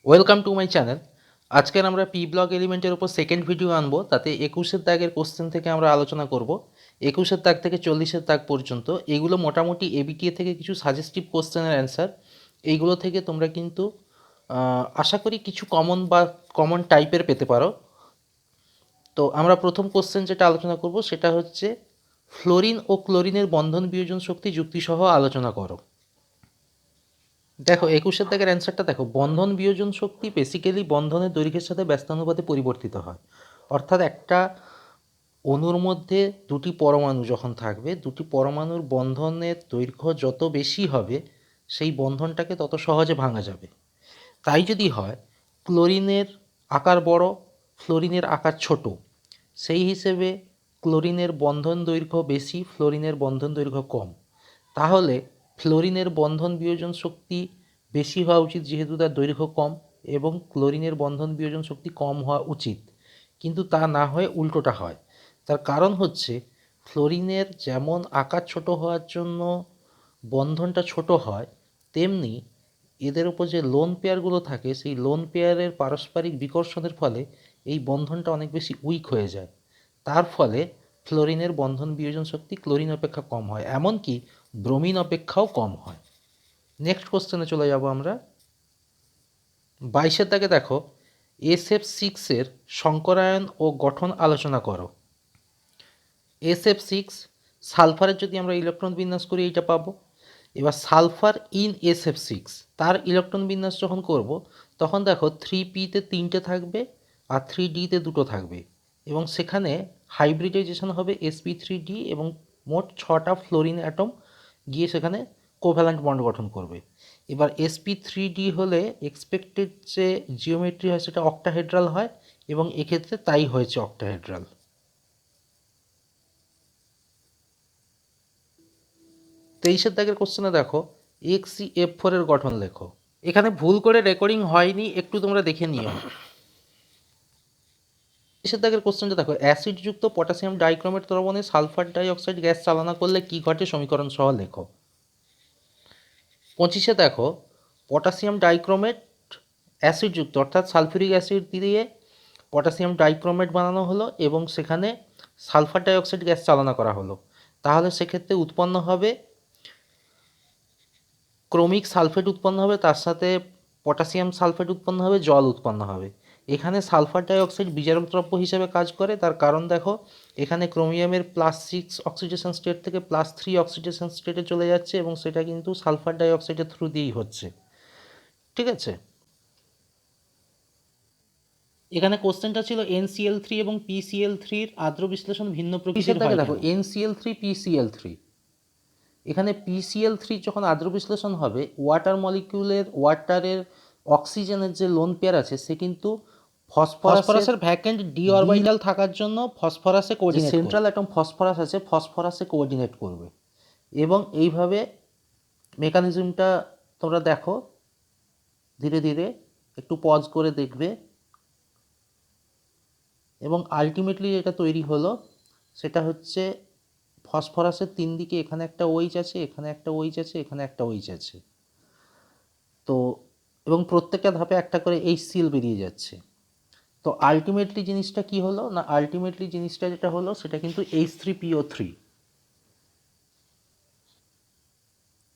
Welcome to my channel. আজকের আমরা P block এলিমেন্টের উপর সেকেন্ড ভিডিও আনবো। তাতে 21-এর দাগের কোশ্চেন থেকে আমরা আলোচনা করব। 21-এর দাগ থেকে 40-এর দাগ পর্যন্ত এগুলো মোটামুটি এবিটিএ থেকে কিছু সাজেস্টিভ কোশ্চেনের অ্যান্সার। এইগুলো থেকে তোমরা কিন্তু আশা করি কিছু কমন বা কমন টাইপের পেতে পারো। তো আমরা প্রথম কোশ্চেন যেটা আলোচনা করব সেটা হচ্ছে ফ্লোরিন ও ক্লোরিনের বন্ধন বিয়োজন শক্তি যুক্তিসহ আলোচনা করো। দেখো 21-এর দাগের অ্যান্সারটা দেখো, বন্ধন বিয়োজন শক্তি বেসিক্যালি বন্ধনের দৈর্ঘ্যের সাথে ব্যস্তানুপাতে পরিবর্তিত হয়। অর্থাৎ একটা অণুর মধ্যে দুটি পরমাণু যখন থাকবে, দুটি পরমাণুর বন্ধনের দৈর্ঘ্য যত বেশি হবে সেই বন্ধনটাকে তত সহজে ভাঙা যাবে। তাই যদি হয় ক্লোরিনের আকার বড়, ফ্লোরিনের আকার ছোট, সেই হিসেবে ক্লোরিনের বন্ধন দৈর্ঘ্য বেশি, ফ্লোরিনের বন্ধন দৈর্ঘ্য কম, তাহলে ফ্লোরিনের বন্ধন বিয়োজন শক্তি বেশি হওয়া উচিত যেহেতু তার দৈর্ঘ্য কম, এবং ক্লোরিনের বন্ধন বিয়োজন শক্তি কম হওয়া উচিত। কিন্তু তা না হয়ে উল্টোটা হয়। তার কারণ হচ্ছে ফ্লোরিনের যেমন আকার ছোট হওয়ার জন্য বন্ধনটা ছোট হয়, তেমনি এদের উপর যে লোন পেয়ারগুলো থাকে সেই লোন পেয়ারের পারস্পরিক বিকর্ষণের ফলে এই বন্ধনটা অনেক বেশি উইক হয়ে যায়। তার ফলে ফ্লোরিনের বন্ধন বিয়োজন শক্তি ক্লোরিন অপেক্ষা কম হয়, এমনকি ব্রোমিন অপেক্ষাও কম হয়। নেক্সট কোশ্চেনে চলে যাব আমরা। 22-এর দাগে দেখো, SF6-এর সংকরায়ন ও গঠন আলোচনা করো। SF6 সালফারের যদি আমরা ইলেকট্রন বিন্যাস করি এইটা পাবো। এবার সালফার ইন SF6 তার ইলেকট্রন বিন্যাস যখন করব তখন দেখো 3P-তে 3টে থাকবে আর 3D-তে 2টো থাকবে, এবং সেখানে হাইব্রিডাইজেশন হবে sp3d, এবং মোট 6টা ফ্লোরিন অ্যাটম গিয়ে সেখানে কোভ্যালেন্ট বন্ড গঠন করবে। এবার sp3d হলে এক্সপেক্টেড যে জিওমেট্রি হয় সেটা অক্টাহেড্রাল হয়, এবং এক্ষেত্রে তাই হয়েছে অক্টাহেড্রাল। 23-এর দাগের কোশ্চেনে দেখো, HCF4 এর গঠন লেখো। এখানে ভুল করে রেকর্ডিং হয়নি, একটু তোমরা দেখে নিও। 23-এর দাগের কোশ্চেনটা দেখো, অ্যাসিডযুক্ত পটাশিয়াম ডাইক্রোমেট দ্রবণে সালফার ডাইঅক্সাইড গ্যাস চালনা করলে কি ঘটে সমীকরণ সহ লেখো। 25-এ দেখো, পটাশিয়াম ডাইক্রোমেট অ্যাসিডযুক্ত অর্থাৎ সালফিউরিক অ্যাসিড দিয়ে পটাশিয়াম ডাইক্রোমেট বানানো হলো এবং সেখানে সালফার ডাইঅক্সাইড গ্যাস চালনা করা হলো, তাহলে সেক্ষেত্রে উৎপন্ন হবে ক্রোমিক সালফেট উৎপন্ন হবে, তার সাথে পটাশিয়াম সালফেট উৎপন্ন হবে, জল উৎপন্ন হবে। এখানে সালফার ডাইঅক্সাইড বিজারক দ্রব্য হিসেবে কাজ করে, তার কারণ দেখো এখানে ক্রোমিয়ামের +6 অক্সিডেশন স্টেট থেকে +3 অক্সিডেশন স্টেটে চলে যাচ্ছে, এবং সেটা কিন্তু সালফার ডাইঅক্সাইডের থ্রু দিয়েই হচ্ছে। ঠিক আছে, এখানে কোশ্চেনটা ছিল NCl3 এবং PCl3-র আদ্র বিশ্লেষণ ভিন্ন প্রকৃতির হয় কেন। দেখো NCl3 PCl3, এখানে PCl3 যখন আদ্র বিশ্লেষণ হবে ওয়াটারের অক্সিজেনের যে লোন পেয়ার আছে সে কিন্তু ফসফরাসের ভ্যাকেন্ট ডি অরবিটাল থাকার জন্য ফসফরাসে কোঅর্ডিনেট, সেন্ট্রাল অ্যাটম ফসফরাস আছে ফসফরাসে কোঅর্ডিনেট করবে, এবং এইভাবে মেকানিজমটা তোমরা দেখো ধীরে ধীরে, একটু পজ করে দেখবে, এবং আলটিমেটলি যেটা তৈরি হলো সেটা হচ্ছে ফসফরাসের 3 দিকে এখানে একটা ওইচ আছে, এখানে একটা ওইচ আছে, এখানে একটা ওইচ আছে। তো এবং প্রত্যেকটা ধাপে একটা করে HCl বেরিয়ে যাচ্ছে। তো আলটিমেটলি জিনিসটা কি হলো না, আলটিমেটলি জিনিসটা যেটা হলো সেটা কিন্তু H3PO3,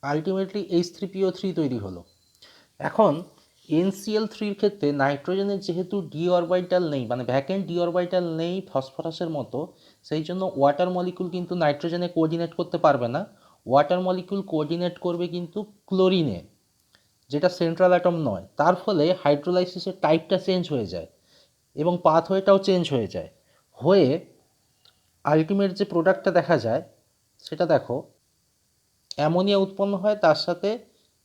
আলটিমেটলি H3PO3 তৈরি হলো। এখন NCl3-র ক্ষেত্রে নাইট্রোজেনের যেহেতু ডি অরবিটাল নেই, মানে ভ্যাকেন্ট ডি অরবিটাল নেই ফসফরাসের মতো, সেই জন্য ওয়াটার মলিকুল কিন্তু নাইট্রোজেনে কোঅর্ডিনেট করতে পারবে না। ওয়াটার মলিকুল কোঅর্ডিনেট করবে কিন্তু ক্লোরিনে, যেটা সেন্ট্রাল অ্যাটম নয়। তার ফলে হাইড্রোলাইসিসের টাইপটা চেঞ্জ হয়ে যায় এবং পাথওয়েটাও চেঞ্জ হয়ে যায়, হয়ে আলটিমেট যে প্রোডাক্টটা দেখা যায় সেটা দেখো অ্যামোনিয়া উৎপন্ন হয়, তার সাথে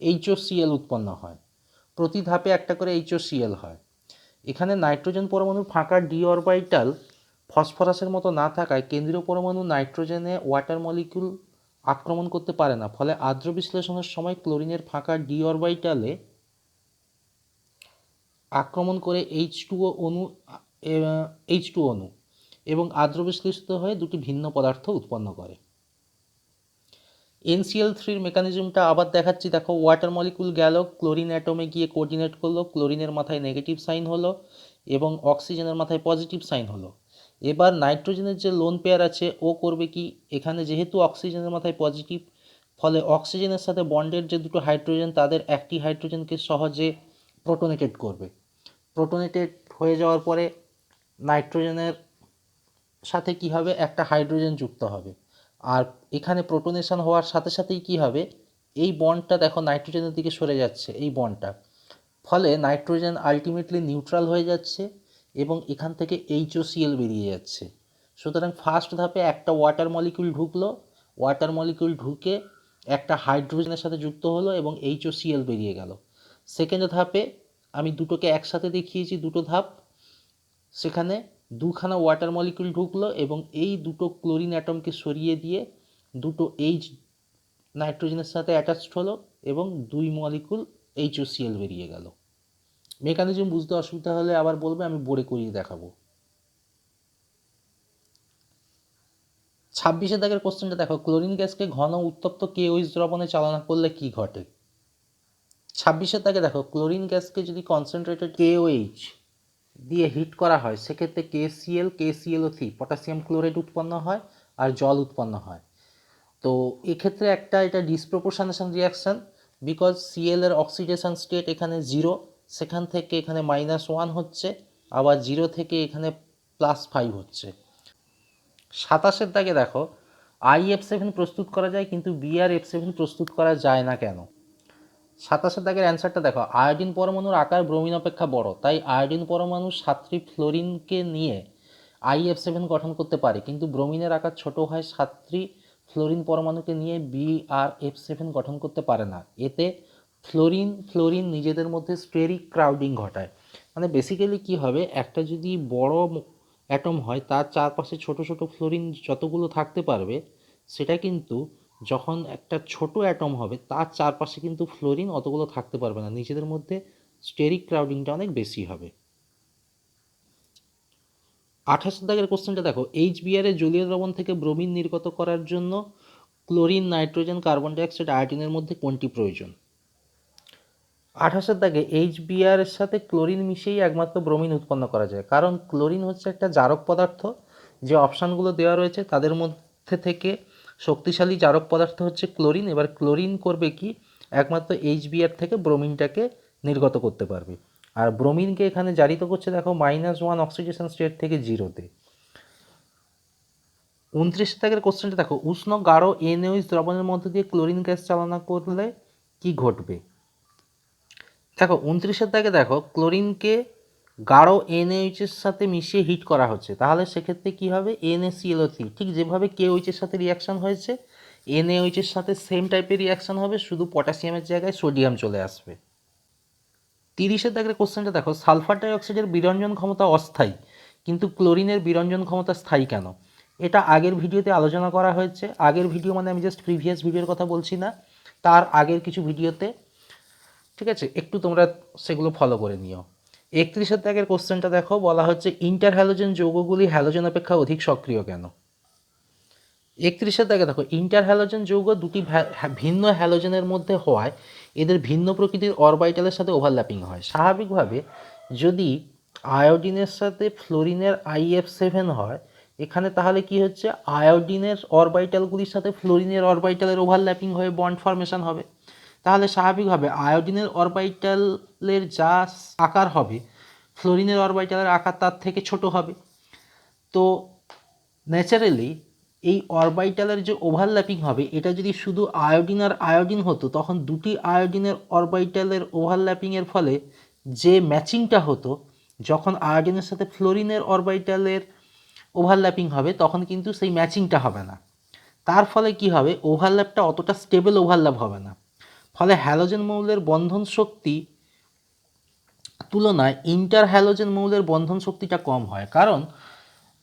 HOCl উৎপন্ন হয়, প্রতি ধাপে একটা করে HOCl হয়। এখানে নাইট্রোজেন পরমাণুর ফাঁকা ডি অরবিটাল ফসফরাসের মতো না থাকায় কেন্দ্রীয় পরমাণু নাইট্রোজেনে ওয়াটার মলিকুল আক্রমণ করতে পারে না, ফলে আদ্র বিশ্লেষণের সময় ক্লোরিনের ফাঁকা ডি অরবিটালে আক্রমণ করে H2O অণু এবং আদ্র বিশ্লেষিত হয়ে দুটি ভিন্ন পদার্থ উৎপন্ন করে। NCl3 মেকানিজমটা আবার দেখাচ্ছি। দেখো, ওয়াটার মলিকুল গেল, ক্লোরিন অ্যাটমে গিয়ে কোঅর্ডিনেট করলো, ক্লোরিনের মাথায় নেগেটিভ সাইন হলো এবং অক্সিজেনের মাথায় পজিটিভ সাইন হলো। এবার নাইট্রোজেনের যে লোন পেয়ার আছে ও করবে কি, এখানে যেহেতু অক্সিজেনের মাথায় পজিটিভ, ফলে অক্সিজেনের সাথে বন্ডের যে দুটো হাইড্রোজেন তাদের একটি হাইড্রোজেনকে সহজে প্রোটোনেটেড করবে। প্রোটোনেটেড হয়ে যাওয়ার পরে নাইট্রোজেনের সাথে কি হবে, একটা হাইড্রোজেন যুক্ত হবে। আর এখানে প্রোটোনেশন হওয়ার সাথে সাথেই কি হবে, এই বন্ডটা দেখো নাইট্রোজেনের দিকে সরে যাচ্ছে, এই বন্ডটা, ফলে নাইট্রোজেন আলটিমেটলি নিউট্রাল হয়ে যাচ্ছে এবং এখান থেকে HOCl বেরিয়ে যাচ্ছে। সুতরাং ফার্স্ট ধাপে একটা ওয়াটার মলিকিউল ঢুকলো, ওয়াটার মলিকিউল ঢুকে একটা হাইড্রোজেনের সাথে যুক্ত হলো এবং HOCl বেরিয়ে গেল। সেকেন্ড ধাপে আমি দুটোকে একসাথে দেখিয়েছি, দুটো ধাপ, সেখানে দুখানা ওয়াটার মলিকিউল ঢুকলো এবং এই দুটো ক্লোরিন অ্যাটমকে সরিয়ে দিয়ে দুটো H নাইট্রোজেনের সাথে অ্যাটাচড হলো এবং দুই মলিকুল HOCl বেরিয়ে গেল। মেকানিজম বুঝতে অসুবিধা হলে আবার বলবে, আমি বোর্ডে করিয়ে দেখাবো। 26 দাগের কোশ্চেনটা দেখো, ক্লোরিন গ্যাসকে ঘন উত্তপ্ত KOH দ্রবণে চালনা করলে কি ঘটে। 26 দাগে দেখো, ক্লোরিন গ্যাসকে যদি কনসেন্ট্রেটেড KOH দিয়ে হিট করা হয় সেক্ষেত্রে KCl পটাশিয়াম ক্লোরাইড উৎপন্ন হয় আর জল উৎপন্ন হয়। তো এক্ষেত্রে এটা ডিসপ্রপোর্শনেশন রিয়াকশান, বিকজ Cl এর অক্সিডেশন স্টেট এখানে 0, সেখান থেকে এখানে -1 হচ্ছে, আবার 0 থেকে এখানে +5 হচ্ছে। 27 দাগে দেখো, IF7 প্রস্তুত করা যায় কিন্তু BrF7 প্রস্তুত করা যায় না কেন। 27 দাগের অ্যান্সারটা দেখো, আয়োডিন পরমাণুর আকার ব্রোমিন অপেক্ষা বড়, তাই আয়োডিন পরমাণু 7টি ফ্লোরিনকে নিয়ে IF7 গঠন করতে পারে, কিন্তু ব্রোমিনের আকার ছোট হয় 7টি ফ্লোরিন পরমাণুকে নিয়ে BrF7 গঠন করতে পারে না। এতে ফ্লোরিন নিজেদের মধ্যে স্টেরিক ক্রাউডিং ঘটায়। মানে বেসিক্যালি কি হবে, একটা যদি বড় অ্যাটম হয় তার চারপাশে ছোট ছোট ফ্লোরিন যতগুলো থাকতে পারবে, সেটা কিন্তু যখন একটা ছোট অ্যাটম হবে তার চারপাশে কিন্তু ফ্লোরিন অতগুলো থাকতে পারবে না, নিজেদের মধ্যে স্টেরিক ক্রাউডিংটা অনেক বেশি হবে। 28 দাগের কোশ্চেনটা দেখো, HBr এর জলীয় দ্রবণ থেকে ব্রোমিন নির্গত করার জন্য ক্লোরিন, নাইট্রোজেন, কার্বন ডাইঅক্সাইড, আয়োডিনের মধ্যে কোনটি প্রয়োজন। 28 দাগে HBr এর সাথে ক্লোরিন মিশিয়েই একমাত্র ব্রোমিন উৎপন্ন করা যায়, কারণ ক্লোরিন হচ্ছে একটা জারক পদার্থ। যে অপশানগুলো দেওয়া রয়েছে তাদের মধ্যে থেকে শক্তিশালী জারক পদার্থ হচ্ছে ক্লোরিন। এবার ক্লোরিন করবে কি, একমাত্র HBr থেকে ব্রোমিনটাকে নির্গত করতে পারবে। আর ব্রোমিনকে এখানে জারিত করছে দেখো -1 অক্সিডেশন স্টেট থেকে 0-তে। 29 দাগের কোশ্চেনটা দেখো, উষ্ণ গাঢ় NaOH দ্রবণের মধ্যে দিয়ে ক্লোরিন গ্যাস চালনা করলে কি ঘটবে। দেখো 29 দাগে দেখো, ক্লোরিনকে গাঢ় NaOH এর সাথে মিশিয়ে হিট করা হচ্ছে, তাহলে সেক্ষেত্রে কি হবে, NaCl3, ঠিক যেভাবে KOH এর সাথে রিয়াকশান হয়েছে NaOH এর সাথে সেম টাইপের রিয়াকশান হবে, শুধু পটাশিয়ামের জায়গায় সোডিয়াম চলে আসবে। 30 দাগের কোশ্চেনটা দেখো, সালফার ডাইঅক্সাইডের বিরঞ্জন ক্ষমতা অস্থায়ী কিন্তু ক্লোরিনের বিরঞ্জন ক্ষমতা স্থায়ী কেন। এটা আগের ভিডিওতে আলোচনা করা হয়েছে। আগের ভিডিও মানে আমি জাস্ট প্রিভিয়াস ভিডিওর কথা বলছি না, তার আগের কিছু ভিডিওতে, ঠিক আছে, একটু তোমরা সেগুলো ফলো করে নিও। 31 দাগের কোশ্চেনটা দেখো, বলা হচ্ছে ইন্টার হ্যালোজেন যৌগগুলি হ্যালোজেন অপেক্ষা অধিক সক্রিয় কেন। 31 দাগে দেখো, ইন্টার হ্যালোজেন যৌগ দুটি ভিন্ন হ্যালোজেনের মধ্যে হওয়ায় এদের ভিন্ন প্রকৃতির অরবাইটালের সাথে ওভারল্যাপিং হয়। স্বাভাবিকভাবে যদি আয়োডিনের সাথে ফ্লোরিনের IF7 হয় এখানে, তাহলে কি হচ্ছে, আয়োডিনের অরবাইটালগুলির সাথে ফ্লোরিনের অরবাইটালের ওভারল্যাপিং হয়ে বন্ড ফর্মেশন হবে। তাহলে স্বাভাবিকভাবে আয়োডিনের অরবাইটালের যা আকার হবে ফ্লোরিনের অরবাইটালের আকার তার থেকে ছোট হবে। তো ন্যাচারালি এই অরবাইটালের যে ওভারল্যাপিং হবে এটা যদি শুধু আয়োডিন আর আয়োডিন হতো, তখন দুটি আয়োডিনের অরবাইটালের ওভারল্যাপিংয়ের ফলে যে ম্যাচিংটা হতো, যখন আয়োডিনের সাথে ফ্লোরিনের অরবাইটালের ওভারল্যাপিং হবে তখন কিন্তু সেই ম্যাচিংটা হবে না। তার ফলে কি হবে, ওভারল্যাপটা অতটা স্টেবল ওভারল্যাপ হবে না। ফলে হ্যালোজেন মৌলের বন্ধন শক্তি তুলনায় ইন্টার হ্যালোজেন মৌলের বন্ধন শক্তিটা কম হয়। কারণ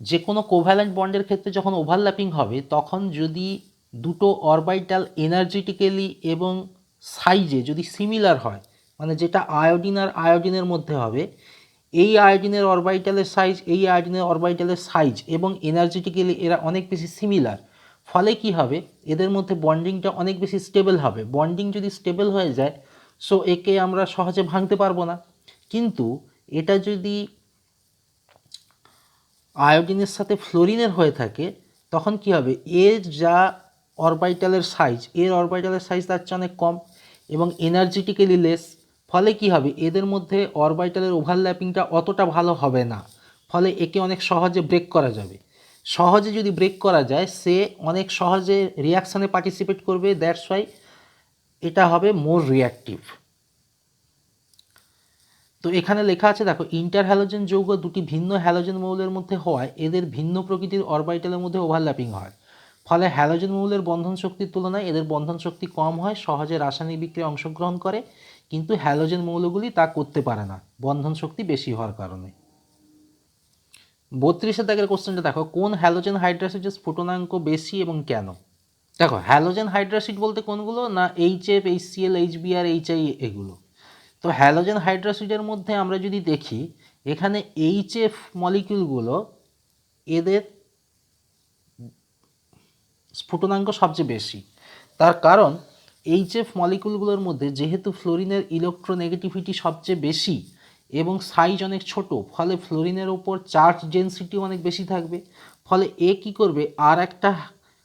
যে কোনো কোভ্যালেন্ট বন্ডের ক্ষেত্রে যখন ওভারল্যাপিং হবে তখন যদি দুটো অরবাইটাল এনার্জেটিক্যালি এবং সাইজে যদি সিমিলার হয়, মানে যেটা আয়োডিন আর আয়োডিনের মধ্যে হবে, এই আয়োডিনের অরবাইটালের সাইজ, এই আয়োডিনের অরবাইটালের সাইজ এবং এনার্জেটিক্যালি এরা অনেক বেশি সিমিলার, ফলে কি হবে, এদের মধ্যে বন্ডিংটা অনেক বেশি স্টেবল হবে। বন্ডিং যদি স্টেবল হয়ে যায়, সো একে আমরা সহজে ভাঙতে পারবো না। কিন্তু এটা যদি আয়োডিনের সাথে ফ্লোরিনের হয়ে থাকে, তখন কি হবে, এর যা অরবিটালের সাইজ, এর অরবিটালের সাইজ তার চেয়ে অনেক কম এবং এনার্জেটিক্যালি লেস। ফলে কি হবে, এদের মধ্যে অরবিটালের ওভারল্যাপিংটা অতটা ভালো হবে না। ফলে একে অনেক সহজে ব্রেক করা যাবে। সহজে যদি ব্রেক করা যায়, সে অনেক সহজে রিয়াকশানে পার্টিসিপেট করবে। দ্যাটস ওয়াই এটা হবে মোর রিয়াক্টিভ। তো এখানে লেখা আছে দেখো, ইন্টার হ্যালোজেন যৌগ দুটি ভিন্ন হ্যালোজেন মৌলের মধ্যে হওয়ায় এদের ভিন্ন প্রকৃতির অরবিটালের মধ্যে ওভারল্যাপিং হয়। ফলে হ্যালোজেন মৌলের বন্ধন শক্তির তুলনায় এদের বন্ধন শক্তি কম হয়, সহজে রাসায়নিক বিক্রিয়ায় অংশগ্রহণ করে, কিন্তু হ্যালোজেন মৌলগুলি তা করতে পারে না বন্ধন শক্তি বেশি হওয়ার কারণে। 32 দাগের কোশ্চেনটা দেখো, কোন হ্যালোজেন হাইড্রোসিডের স্ফুটনাঙ্ক বেশি এবং কেন? দেখো, হ্যালোজেন হাইড্রোসিড বলতে কোনগুলো না, HF, HCl, HBr, HI এগুলো। তো হ্যালোজেন হাইড্রোসিডের মধ্যে আমরা যদি দেখি, এখানে HF মলিকিউলগুলো এদের স্ফুটনাঙ্ক সবচেয়ে বেশি। তার কারণ HF মলিকিউলগুলোর মধ্যে যেহেতু ফ্লোরিনের ইলেকট্রোনেগেটিভিটি সবচেয়ে বেশি এবং সাইজ অনেক ছোট, ফলে ফ্লোরিনের ওপর চার্জ ডেন্সিটি অনেক বেশি থাকবে। ফলে এ কী করবে, আর একটা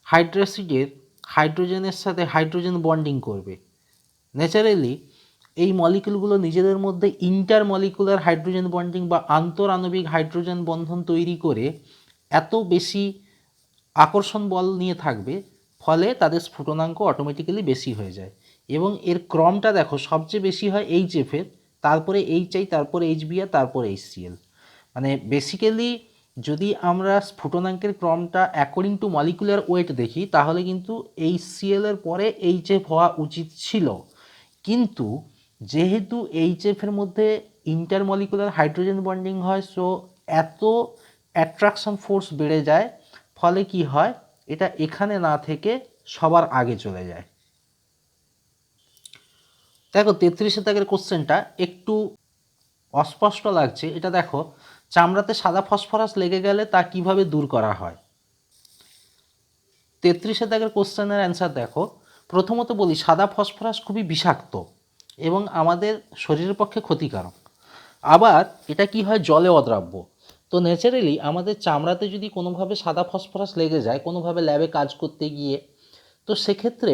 হাইড্রোসিডের হাইড্রোজেনের সাথে হাইড্রোজেন বন্ডিং করবে। ন্যাচারালি এই মলিকিউলগুলো নিজেদের মধ্যে ইন্টার মলিকুলার হাইড্রোজেন বন্ডিং বা আন্তরাণবিক হাইড্রোজেন বন্ধন তৈরি করে এত বেশি আকর্ষণ বল নিয়ে থাকবে, ফলে তাদের স্ফুটনাঙ্ক অটোমেটিক্যালি বেশি হয়ে যায়। এবং এর ক্রমটা দেখো, সবচেয়ে বেশি হয় HF-এর, তারপরে HI, তারপরে HBr, তারপরে HCl। মানে বেসিক্যালি যদি আমরা স্ফুটনাঙ্কের ক্রমটা অ্যাকর্ডিং টু মলিকুলার ওয়েট দেখি, তাহলে কিন্তু HCl এর পরে HF হওয়া উচিত ছিল। কিন্তু যেহেতু HF-এর মধ্যে ইন্টারমলিকুলার হাইড্রোজেন বন্ডিং হয়, সো এত অ্যাট্রাকশন ফোর্স বেড়ে যায়, ফলে কি হয়, এটা এখানে না থেকে সবার আগে চলে যায়। দেখো 33 দাগের কোশ্চেনটা একটু অস্পষ্ট লাগছে। এটা দেখো, চামড়াতে সাদা ফসফরাস লেগে গেলে তা কিভাবে দূর করা হয়। 33 দাগের কোশ্চেনের অ্যান্সার দেখো, প্রথমত বলি, সাদা ফসফরাস খুবই বিষাক্ত এবং আমাদের শরীরের পক্ষে ক্ষতিকারক। আবার এটা কি হয়, জলে অদ্রাব্য। তো ন্যাচারালি আমাদের চামড়াতে যদি কোনোভাবে সাদা ফসফরাস লেগে যায়, কোনোভাবে ল্যাবে কাজ করতে গিয়ে, তো সেক্ষেত্রে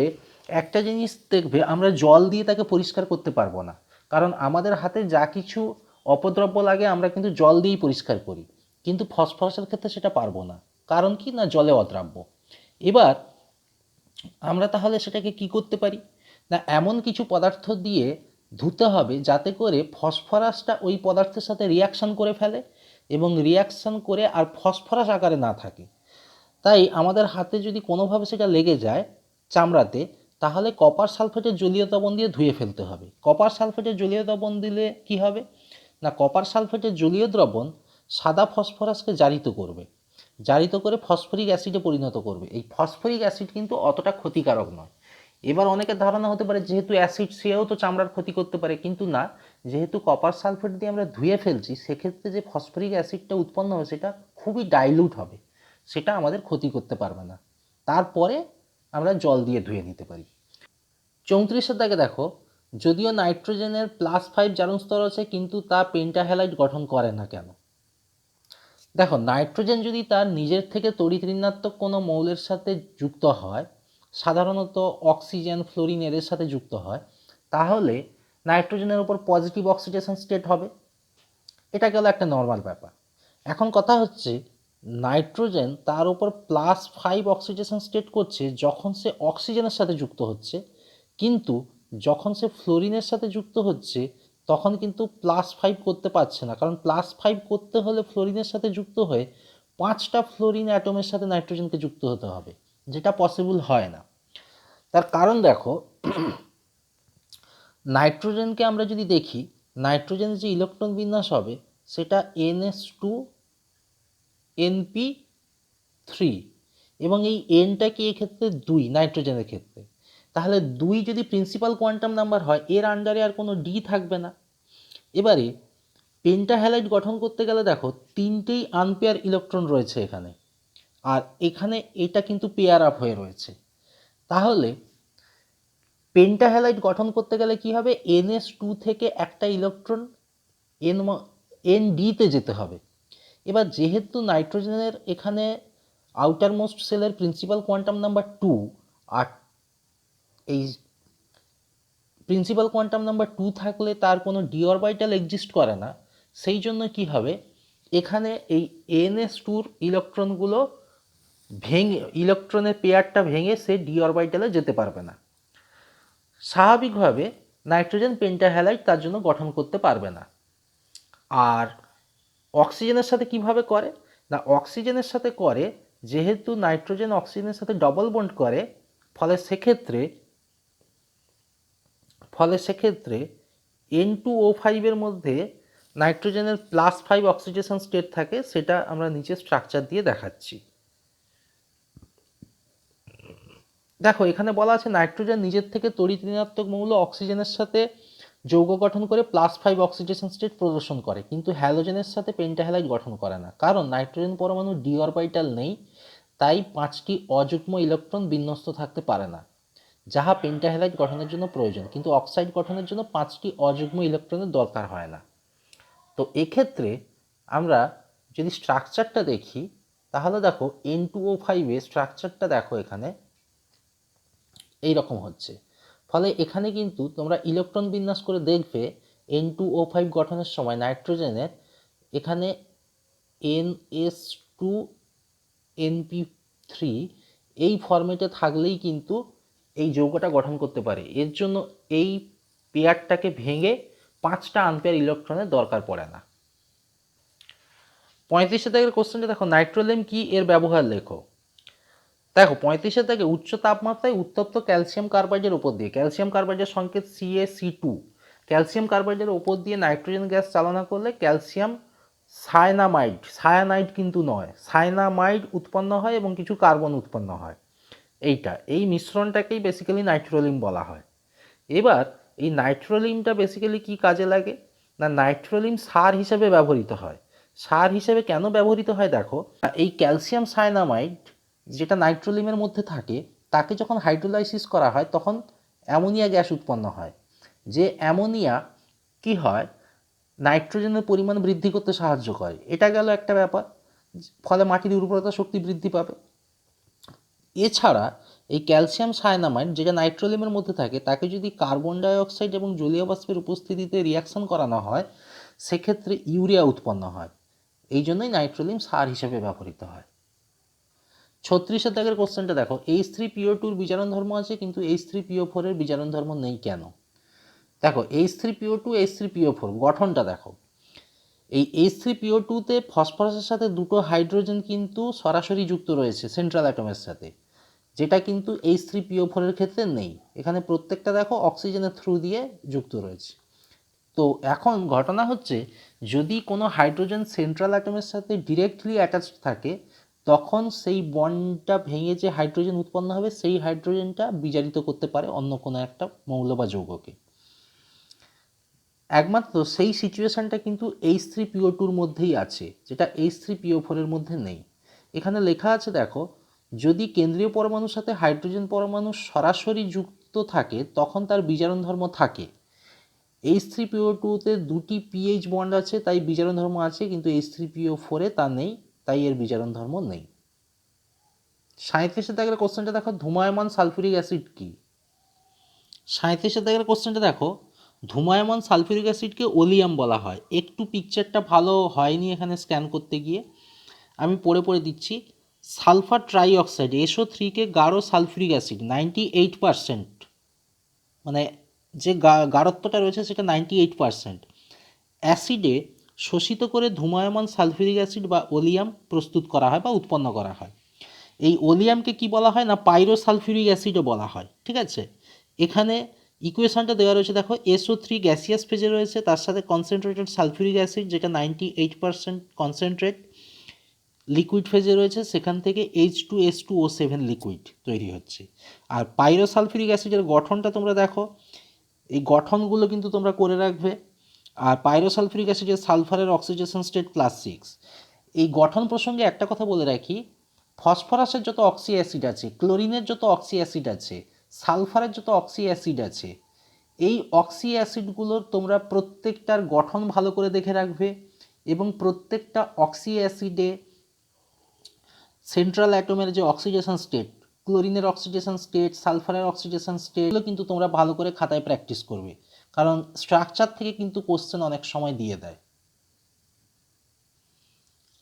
একটা জিনিস দেখবে, আমরা জল দিয়ে তাকে পরিষ্কার করতে পারবো না। কারণ আমাদের হাতে যা কিছু অপদ্রব্য লাগে আমরা কিন্তু জল দিয়েই পরিষ্কার করি, কিন্তু ফসফরাসের ক্ষেত্রে সেটা পারবো না। কারণ কি না, জলে অদ্রাব্য। এবার আমরা তাহলে সেটাকে কি করতে পারি না, এমন কিছু পদার্থ দিয়ে ধুতে হবে যাতে করে ফসফরাসটা ওই পদার্থের সাথে রিয়াকশান করে ফেলে এবং রিয়াকশান করে আর ফসফরাস আকারে না থাকে। তাই আমাদের হাতে যদি কোনোভাবে সেটা লেগে যায় চামড়াতে, তাহলে কপার সালফেটের জলীয় দ্রবণ দিয়ে ধুয়ে ফেলতে হবে। কপার সালফেটের জলীয় দ্রবণ দিলে কি হবে না, কপার সালফেটের জলীয় দ্রবণ সাদা ফসফরাসকে জারিত করবে, জারিত করে ফসফরিক অ্যাসিডে পরিণত করবে। এই ফসফরিক অ্যাসিড কিন্তু অতটা ক্ষতিকারক নয়। এবার অনেকের ধারণা হতে পারে যেহেতু অ্যাসিড, সেও তো চামড়ার ক্ষতি করতে পারে, কিন্তু না, যেহেতু কপার সালফেট দিয়ে আমরা ধুয়ে ফেলছি, সেক্ষেত্রে যে ফসফরিক অ্যাসিডটা উৎপন্ন হবে সেটা খুবই ডাইলুট হবে, সেটা আমাদের ক্ষতি করতে পারবে না। তারপরে আমরা জল দিয়ে ধুয়ে নিতে পারি। 34 দাগে দেখো, যদিও নাইট্রোজেনের +5 জারণ স্তর আছে, কিন্তু তা পেন্টাহ্যালাইড গঠন করে না কেন? দেখো, নাইট্রোজেন যদি তার নিজের থেকে তড়িৎ ঋণাত্মক কোনো মৌলের সাথে যুক্ত হয়, সাধারণত অক্সিজেন, ফ্লোরিন এর সাথে যুক্ত হয়, তাহলে নাইট্রোজেনের উপর পজিটিভ অক্সিডেশন স্টেট হবে। এটা গেল একটা নর্মাল ব্যাপার। এখন কথা হচ্ছে, নাইট্রোজেন তার উপর +5 অক্সিডেশন স্টেট করছে যখন সে অক্সিজেনের সাথে যুক্ত হচ্ছে, কিন্তু যখন সে ফ্লোরিনের সাথে যুক্ত হচ্ছে তখন কিন্তু +5 করতে পারছে না। কারণ +5 করতে হলে ফ্লোরিনের সাথে যুক্ত হয়ে 5টা ফ্লোরিন অ্যাটমের সাথে নাইট্রোজেনকে যুক্ত হতে হবে, যেটা পসিবল হয় না। তার কারণ দেখো, নাইট্রোজেনকে আমরা যদি দেখি, নাইট্রোজেনের যে ইলেকট্রন বিন্যাস হবে সেটা NH2 NP3, এবং এই এনটা কি এক্ষেত্রে 2 নাইট্রোজেনের ক্ষেত্রে। তাহলে 2 যদি প্রিন্সিপাল কোয়ান্টাম নাম্বার হয়, এর আন্ডারে আর কোনো ডি থাকবে না। এবারে পেন্টাহ্যালাইড গঠন করতে গেলে দেখো, 3টেই আনপেয়ার ইলেকট্রন রয়েছে এখানে। আর এখানে এটা কিন্তু পেয়ার আপ হয়ে রয়েছে। তাহলে পেন্টাহ্যালাইড গঠন করতে গেলে কি হবে, NH2 থেকে একটা ইলেকট্রন ND-তে যেতে হবে। এবার যেহেতু নাইট্রোজেনের এখানে আউটার মোস্ট সেলের প্রিন্সিপাল কোয়ান্টাম নাম্বার 2, আর এই প্রিন্সিপাল কোয়ান্টাম নাম্বার 2 থাকলে তার কোনো ডি অরবিটাল এক্সিস্ট করে না, সেই জন্য কি হবে, এখানে এই NH2-র ইলেকট্রনগুলো ভেঙে, ইলেকট্রনের পেয়ারটা ভেঙে সে ডি অরবিটালে যেতে পারবে না। স্বাভাবিকভাবে নাইট্রোজেন পেন্টাহ্যালাইড তার জন্য গঠন করতে পারবে না। আর অক্সিজেনের সাথে কিভাবে করে না, অক্সিজেনের সাথে করে, যেহেতু নাইট্রোজেন অক্সিজেনের সাথে ডবল বন্ড করে, ফলে সেক্ষেত্রে N2O5-এর মধ্যে নাইট্রোজেনের +5 অক্সিডেশন স্টেট থাকে, সেটা আমরা নিচে স্ট্রাকচার দিয়ে দেখাচ্ছি। দেখো এখানে বলা আছে নাইট্রোজেন নিজের থেকে তড়িৎ ঋণাত্মক মৌল অক্সিজেনের সাথে যৌগ গঠন করে +5 অক্সিডেশন স্টেট প্রদর্শন করে, কিন্তু হ্যালোজেনের সাথে পেন্টাহ্যালাইড গঠন করে না, কারণ নাইট্রোজেন পরমাণু ডি অরবিটাল নেই, তাই 5টি অযুগ্ম ইলেকট্রন বিন্যস্ত থাকতে পারে না, যাহা পেন্টাহ্যালাইড গঠনের জন্য প্রয়োজন, কিন্তু অক্সাইড গঠনের জন্য 5টি অযুগ্ম ইলেকট্রনের দরকার হয় না। তো এক্ষেত্রে আমরা যদি স্ট্রাকচারটা দেখি, তাহলে দেখো N2O5 স্ট্রাকচারটা দেখো এখানে এই রকম হচ্ছে। ফলে এখানে কিন্তু তোমরা ইলেকট্রন বিন্যাস করে দেখবে N2O5 গঠনের সময় নাইট্রোজেনের এখানে NS2NP3 এই ফরম্যাটে থাকলেই কিন্তু এই যৌগটা গঠন করতে পারে। এর জন্য এই পেয়ারটাকে ভেঙে 5টা আনপেয়ার ইলেকট্রনের দরকার পড়ে না। 35 দাগের কোশ্চেনটা দেখো, নাইট্রোলিয়াম কি, এর ব্যবহার লেখো। দেখো 35 দাগে উচ্চ তাপমাত্রায় উত্তপ্ত ক্যালসিয়াম কার্বাইডের উপর দিয়ে, ক্যালসিয়াম কার্বাইডের সংকেত CaC2, ক্যালসিয়াম কার্বাইডের উপর দিয়ে নাইট্রোজেন গ্যাস চালনা করলে ক্যালসিয়াম সায়ানাইড কিন্তু নয়, সায়ানামাইড উৎপন্ন হয় এবং কিছু কার্বন উৎপন্ন হয়। এই মিশ্রণটাকেই বেসিক্যালি নাইট্রোলিম বলা হয়। এবার এই নাইট্রোলিমটা বেসিক্যালি কি কাজে লাগে না, নাইট্রোলিম সার হিসেবে ব্যবহৃত হয়। সার হিসেবে কেন ব্যবহৃত হয় দেখো, এই ক্যালসিয়াম সায়ানামাইড যেটা নাইট্রোলিমের মধ্যে থাকে, তাকে যখন হাইড্রোলাইসিস করা হয় তখন অ্যামোনিয়া গ্যাস উৎপন্ন হয়। যে অ্যামোনিয়া কি হয়, নাইট্রোজেনের পরিমাণ বৃদ্ধি করতে সাহায্য করে। এটা গেল একটা ব্যাপার, ফলে মাটির উর্বরতা শক্তি বৃদ্ধি পাবে। এছাড়া এই ক্যালসিয়াম সায়ানামাইড যেটা নাইট্রোলিমের মধ্যে থাকে, তাকে যদি কার্বন ডাইঅক্সাইড এবং জলীয় বাষ্পের উপস্থিতিতে রিয়াকশন করানো হয়, সেক্ষেত্রে ইউরিয়া উৎপন্ন হয়। এই জন্যই নাইট্রোলিম সার হিসেবে ব্যবহৃত হয়। 36 দাগের কোশ্চেনটা দেখো, H3PO2-র বিজারণ ধর্ম আছে কিন্তু H3PO4-এর বিজারণ ধর্ম নেই কেন। দেখো H3PO2 H3PO4 গঠনটা দেখো, এই H3PO2-তে ফসফরাসের সাথে দুটো হাইড্রোজেন কিন্তু সরাসরি যুক্ত রয়েছে সেন্ট্রাল অ্যাটমের সাথে, যেটা কিন্তু H3PO4-এর ক্ষেত্রে নেই। এখানে প্রত্যেকটা দেখো অক্সিজেনের থ্রু দিয়ে যুক্ত রয়েছে। তো এখন ঘটনা হচ্ছে, যদি কোনো হাইড্রোজেন সেন্ট্রাল অ্যাটমের সাথে ডিরেক্টলি অ্যাটাচড থাকে, তখন সেই বন্ডটা ভেঙে যে হাইড্রোজেন উৎপন্ন হবে, সেই হাইড্রোজেনটা বিজারিত করতে পারে অন্য কোনো একটা মৌল বা যৌগকে। একমাত্র সেই সিচুয়েশানটা কিন্তু H3PO2-র মধ্যেই আছে, যেটা H3PO4-এর মধ্যে নেই। এখানে লেখা আছে দেখো, যদি কেন্দ্রীয় পরমাণুর সাথে হাইড্রোজেন পরমাণু সরাসরি যুক্ত থাকে তখন তার বিজারণ ধর্ম থাকে। H3PO2-তে দুটি PH বন্ড আছে, তাই বিজারণ ধর্ম আছে, কিন্তু H3PO4-এ তা নেই, তাই এর বিজারণ ধর্ম নেই। 37 দাগের কোশ্চেনটা দেখো, ধূমায়মান সালফিউরিক অ্যাসিড কি। 37 দাগের কোশ্চেনটা দেখো, ধূমায়মান সালফিউরিক অ্যাসিডকে ওলিয়াম বলা হয়। একটু পিকচারটা ভালো হয়নি এখানে স্ক্যান করতে গিয়ে, আমি পড়ে দিচ্ছি। সালফার ট্রাইঅক্সাইড SO3-কে গাঢ় সালফিউরিক অ্যাসিড 98%, মানে যে গাঢ়ত্বটা রয়েছে সেটা 98%, অ্যাসিডে শোষিত করে ধূমায়মান সালফিউরিক অ্যাসিড বা ওলিয়াম প্রস্তুত করা হয় বা উৎপন্ন করা হয়। এই ওলিয়ামকে কি বলা হয় না, পাইরোসালফিউরিক অ্যাসিডও বলা হয়। ঠিক আছে, এখানে ইকুয়েশনটা দেওয়া রয়েছে দেখো, SO3 গ্যাসিয়াস ফেজে রয়েছে, তার সাথে কনসেন্ট্রেটেড সালফিউরিক অ্যাসিড যেটা 98% কনসেন্ট্রেট লিকুইড ফেজে রয়েছে, সেখান থেকে H2S2O7 লিকুইড তৈরি হচ্ছে। আর পাইরোসালফিউরিক অ্যাসিডের গঠনটা তোমরা দেখো, এই গঠনগুলো কিন্তু তোমরা করে রাখবে। আর পাইরোসালফিউরিক অ্যাসিডের সালফারের অক্সিডেশন স্টেট +6। এই গঠন প্রসঙ্গে একটা কথা বলে রাখি, ফসফরাসের যত অক্সি অ্যাসিড আছে, ক্লোরিনের যত অক্সি অ্যাসিড আছে, সালফারের যত অক্সি অ্যাসিড আছে, এই অক্সি অ্যাসিডগুলোর তোমরা প্রত্যেকটার গঠন ভালো করে দেখে রাখবে এবং প্রত্যেকটা অক্সি অ্যাসিডে সেন্ট্রাল অ্যাটমের যে অক্সিডেশন স্টেট, ক্লোরিনের অক্সিডেশন স্টেট, সালফারের অক্সিডেশন স্টেট, এগুলো কিন্তু তোমরা ভালো করে খাতায় প্র্যাকটিস করবে, কারণ স্ট্রাকচার থেকে কিন্তু কোশ্চেন অনেক সময় দিয়ে দেয়।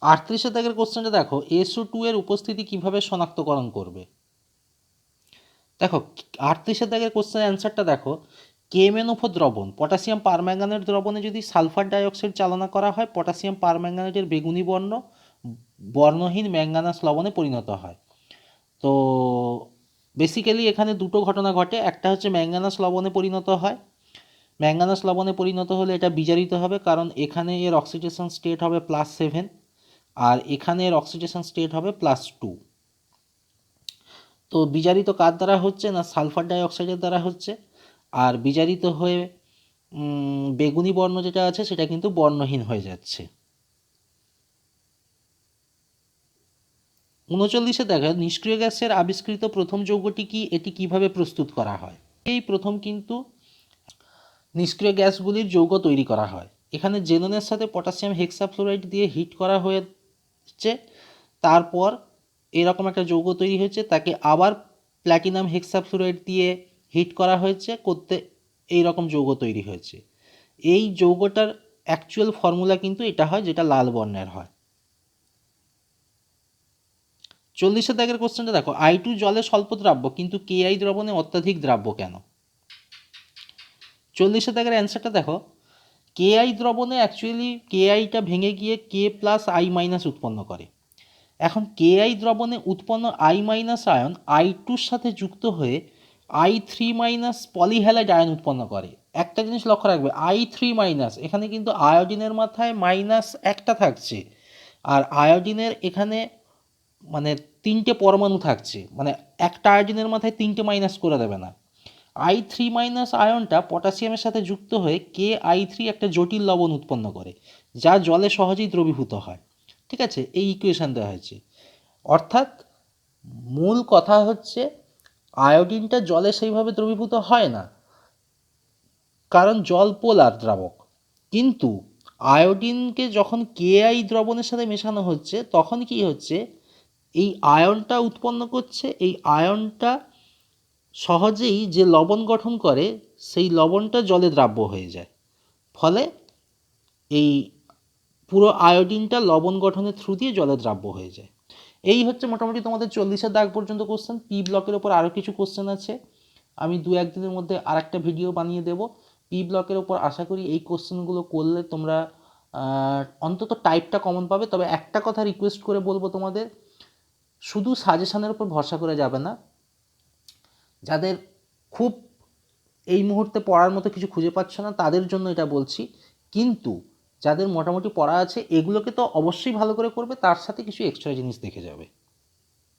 38 দাগের কোশ্চেনটা দেখো, SO2 এর উপস্থিতি কিভাবে শনাক্তকরণ করবে। দেখো 38 দাগের কোশ্চেনের অ্যান্সারটা দেখো, KMnO4 দ্রবণ, পটাশিয়াম পারম্যাঙ্গানেট দ্রবণে যদি সালফার ডাইঅক্সাইড চালনা করা হয়, পটাশিয়াম পারম্যাঙ্গানেটের বেগুনি বর্ণ বর্ণহীন ম্যাঙ্গানাস লবণে পরিণত হয়। তো বেসিক্যালি এখানে দুটো ঘটনা ঘটে, একটা হচ্ছে ম্যাঙ্গানাস লবণে পরিণত হয়, ম্যাঙ্গানাস লবণে পরিণত হলে এটা বিজারিত হবে, কারণ এখানে এর অক্সিডেশন স্টেট হবে +7 আর এখানে এর অক্সিডেশন স্টেট হবে +2। তো বিজারিত কার দ্বারা হচ্ছে না, সালফার ডাইঅক্সাইডের দ্বারা হচ্ছে, আর বিজারিত হয়ে বেগুনি বর্ণ যেটা আছে সেটা কিন্তু বর্ণহীন হয়ে যাচ্ছে। 39 দেখা, নিষ্ক্রিয় গ্যাসের আবিষ্কৃত প্রথম যৌগটি কি, এটি কিভাবে প্রস্তুত করা হয়। এই প্রথম কিন্তু নিষ্ক্রিয় গ্যাসগুলির যৌগ তৈরি করা হয়। এখানে জেননের সাথে পটাশিয়াম হেক্সাফ্লোরাইড দিয়ে হিট করা হয়েছে, তারপর এরকম একটা যৌগ তৈরি হয়েছে, তাকে আবার প্ল্যাটিনাম হেক্সাফ্লোরাইড দিয়ে হিট করা হয়েছে, করতে এই রকম যৌগ তৈরি হয়েছে। এই যৌগটার অ্যাকচুয়াল ফর্মুলা কিন্তু এটা হয়, যেটা লাল বর্ণের হয়। 40 দাগের কোশ্চেনটা দেখো, I2 জলে স্বল্প দ্রাব্য কিন্তু KI দ্রবণে অত্যাধিক দ্রাব্য কেন। 40 দাগের অ্যান্সারটা দেখো, KI দ্রবণে অ্যাকচুয়ালি KIটা ভেঙে গিয়ে K+I- উৎপন্ন করে। এখন KI দ্রবণে উৎপন্ন I- আয়ন I2-র সাথে যুক্ত হয়ে I3- পলিহ্যালাইড আয়ন উৎপন্ন করে। একটা জিনিস লক্ষ্য রাখবে, I3- এখানে কিন্তু আয়োডিনের মাথায় -একটা থাকছে, আর আয়োডিনের এখানে মানে 3টে পরমাণু থাকছে, মানে একটা আয়োডিনের মাথায় 3টে মাইনাস করে দেবে না। I3- আয়নটা পটাশিয়ামের সাথে যুক্ত হয়ে KI3 একটা জটিল লবণ উৎপন্ন করে, যা জলে সহজেই দ্রবীভূত হয়। ঠিক আছে, এই ইকুয়েশন দেওয়া হয়েছে। অর্থাৎ মূল কথা হচ্ছে আয়োডিনটা জলে সেইভাবে দ্রবীভূত হয় না, কারণ জল পোলার দ্রাবক, কিন্তু আয়োডিনকে যখন KI দ্রবণের সাথে মেশানো হচ্ছে তখন কি হচ্ছে, এই আয়নটা উৎপন্ন করছে, এই আয়নটা সহজেই যে লবণ গঠন করে সেই লবণটা জলে দ্রাব্য হয়ে যায়, ফলে এই পুরো আয়োডিনটা লবণ গঠনের থ্রু দিয়ে জলে দ্রাব্য হয়ে যায়। এই হচ্ছে মোটামুটি তোমাদের 40 দাগ পর্যন্ত কোশ্চেন। পি ব্লকের ওপর আরও কিছু কোশ্চেন আছে, আমি 2-1 দিনের মধ্যে আরেকটা ভিডিও বানিয়ে দেব পি ব্লকের ওপর। আশা করি এই কোশ্চেনগুলো করলে তোমরা অন্তত টাইপটা কমন পাবে। তবে একটা কথা রিকোয়েস্ট করে বলবো তোমাদের, শুধু সাজেশনের উপর ভরসা করে যাবে না। যাদের খুব এই মুহূর্তে পড়ার মতো কিছু খুঁজে পাচ্ছ না তাদের জন্য এটা বলছি, কিন্তু যাদের মোটামুটি পড়া আছে এগুলোকে তো অবশ্যই ভালো করে করবে, তার সাথে কিছু এক্সট্রা জিনিস দেখে যাবে।